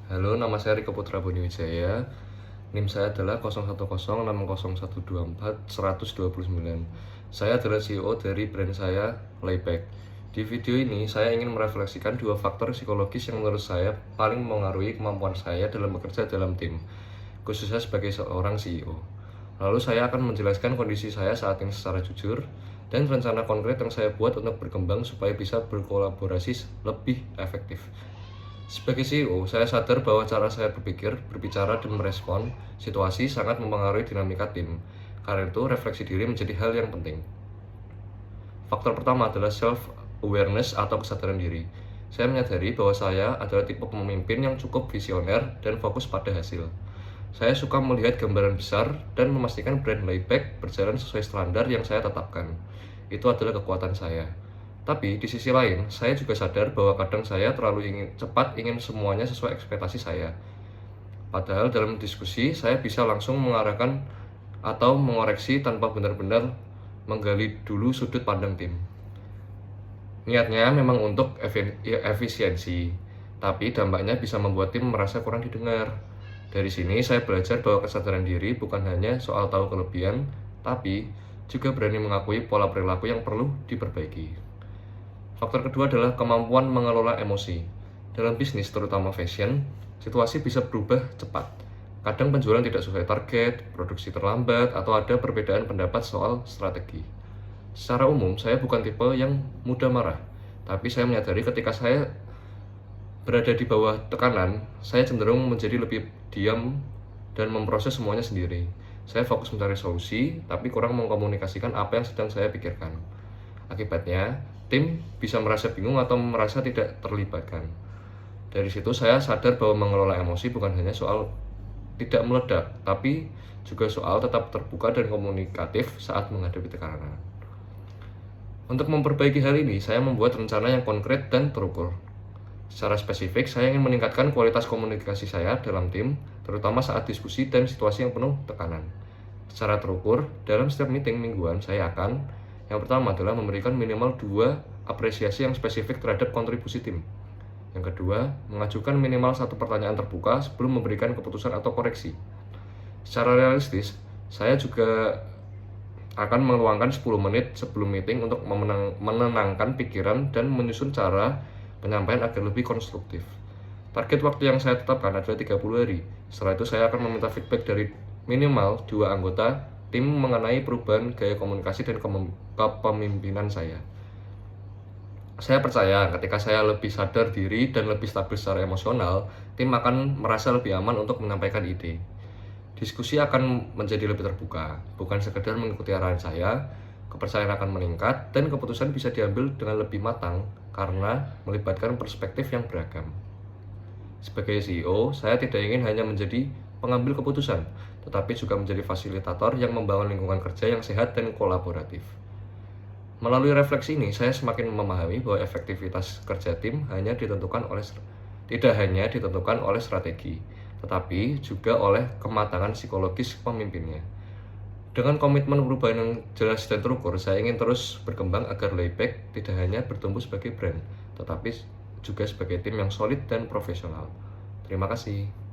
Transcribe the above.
Halo, nama saya Riko Putra Boniwijaya. NIM saya adalah 01060124 Saya adalah CEO dari brand saya, Layback. Di video ini, saya ingin merefleksikan dua faktor psikologis yang menurut saya paling mengaruhi kemampuan saya dalam bekerja dalam tim, khususnya sebagai seorang CEO. Lalu saya akan menjelaskan kondisi saya saat ini secara jujur, dan rencana konkret yang saya buat untuk berkembang supaya bisa berkolaborasi lebih efektif. Sebagai CEO, saya sadar bahwa cara saya berpikir, berbicara, dan merespon situasi sangat mempengaruhi dinamika tim. Karena itu, refleksi diri menjadi hal yang penting. Faktor pertama adalah self-awareness atau kesadaran diri. Saya menyadari bahwa saya adalah tipe pemimpin yang cukup visioner dan fokus pada hasil. Saya suka melihat gambaran besar dan memastikan brand Layback berjalan sesuai standar yang saya tetapkan. Itu adalah kekuatan saya. Tapi di sisi lain, saya juga sadar bahwa kadang saya terlalu ingin semuanya sesuai ekspektasi saya. Padahal dalam diskusi, saya bisa langsung mengarahkan atau mengoreksi tanpa benar-benar menggali dulu sudut pandang tim. Niatnya memang untuk efisiensi, tapi dampaknya bisa membuat tim merasa kurang didengar. Dari sini saya belajar bahwa kesadaran diri bukan hanya soal tahu kelebihan, tapi juga berani mengakui pola perilaku yang perlu diperbaiki. Faktor kedua adalah kemampuan mengelola emosi. Dalam bisnis, terutama fashion, situasi bisa berubah cepat. Kadang penjualan tidak sesuai target, produksi terlambat, atau ada perbedaan pendapat soal strategi. Secara umum, saya bukan tipe yang mudah marah, tapi saya menyadari ketika saya berada di bawah tekanan, saya cenderung menjadi lebih diam dan memproses semuanya sendiri. Saya fokus mencari solusi, tapi kurang mengkomunikasikan apa yang sedang saya pikirkan. Akibatnya, tim bisa merasa bingung atau merasa tidak terlibatkan. Dari situ saya sadar bahwa mengelola emosi bukan hanya soal tidak meledak, tapi juga soal tetap terbuka dan komunikatif saat menghadapi tekanan. Untuk memperbaiki hal ini, saya membuat rencana yang konkret dan terukur. Secara spesifik, saya ingin meningkatkan kualitas komunikasi saya dalam tim, terutama saat diskusi dan situasi yang penuh tekanan. Secara terukur, dalam setiap meeting mingguan, saya akan yang pertama adalah memberikan minimal 2 apresiasi yang spesifik terhadap kontribusi tim. Yang kedua, mengajukan minimal 1 pertanyaan terbuka sebelum memberikan keputusan atau koreksi. Secara realistis, saya juga akan meluangkan 10 menit sebelum meeting untuk menenangkan pikiran dan menyusun cara penyampaian agar lebih konstruktif. Target waktu yang saya tetapkan adalah 30 hari. Setelah itu saya akan meminta feedback dari minimal 2 anggota tim mengenai perubahan gaya komunikasi dan kepemimpinan saya. Saya percaya ketika saya lebih sadar diri dan lebih stabil secara emosional, tim akan merasa lebih aman untuk menyampaikan ide. Diskusi akan menjadi lebih terbuka, bukan sekedar mengikuti arahan saya, kepercayaan akan meningkat, dan keputusan bisa diambil dengan lebih matang karena melibatkan perspektif yang beragam. Sebagai CEO, saya tidak ingin hanya menjadi pengambil keputusan, tetapi juga menjadi fasilitator yang membangun lingkungan kerja yang sehat dan kolaboratif. Melalui refleksi ini, saya semakin memahami bahwa efektivitas kerja tim tidak hanya ditentukan oleh strategi, tetapi juga oleh kematangan psikologis pemimpinnya. Dengan komitmen perubahan yang jelas dan terukur, saya ingin terus berkembang agar Layback tidak hanya bertumbuh sebagai brand, tetapi juga sebagai tim yang solid dan profesional. Terima kasih.